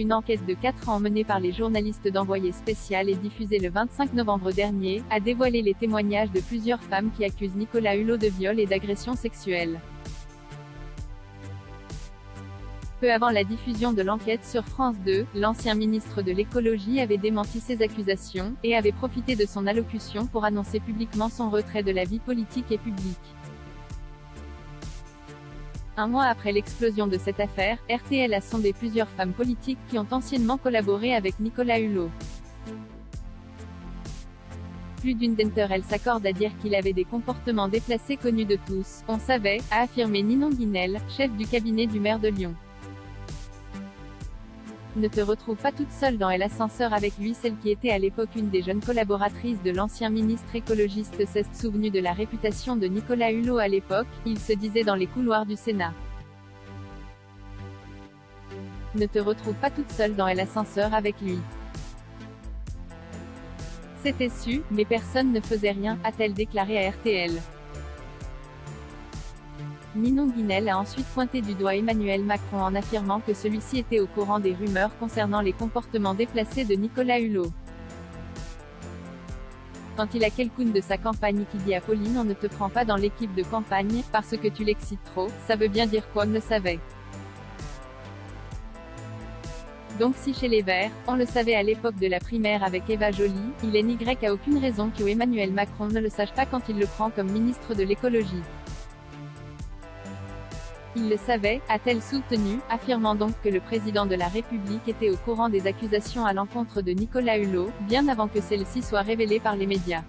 Une enquête de 4 ans menée par les journalistes d'Envoyé spécial et diffusée le 25 novembre dernier, a dévoilé les témoignages de plusieurs femmes qui accusent Nicolas Hulot de viol et d'agression sexuelle. Peu avant la diffusion de l'enquête sur France 2, l'ancien ministre de l'écologie avait démenti ces accusations, et avait profité de son allocution pour annoncer publiquement son retrait de la vie politique et publique. Un mois après l'explosion de cette affaire, RTL a sondé plusieurs femmes politiques qui ont anciennement collaboré avec Nicolas Hulot. Plus d'une d'entre elles s'accorde à dire qu'il avait des comportements déplacés connus de tous. On savait, a affirmé Ninon Guinel, chef du cabinet du maire de Lyon. Ne te retrouve pas toute seule dans l'ascenseur avec lui. Celle qui était à l'époque une des jeunes collaboratrices de l'ancien ministre écologiste s'est souvenue de la réputation de Nicolas Hulot à l'époque, il se disait dans les couloirs du Sénat. Ne te retrouve pas toute seule dans l'ascenseur avec lui. C'était su, mais personne ne faisait rien, a-t-elle déclaré à RTL. Ninon Guinel a ensuite pointé du doigt Emmanuel Macron en affirmant que celui-ci était au courant des rumeurs concernant les comportements déplacés de Nicolas Hulot. Quand il a quelqu'une de sa campagne qui dit à Pauline on ne te prend pas dans l'équipe de campagne, parce que tu l'excites trop, ça veut bien dire quoi? On le savait. Donc si chez les Verts, on le savait à l'époque de la primaire avec Eva Joly, il est n'y a aucune raison que Emmanuel Macron ne le sache pas quand il le prend comme ministre de l'écologie. Il le savait, a-t-elle soutenu, affirmant donc que le président de la République était au courant des accusations à l'encontre de Nicolas Hulot, bien avant que celles-ci soient révélées par les médias.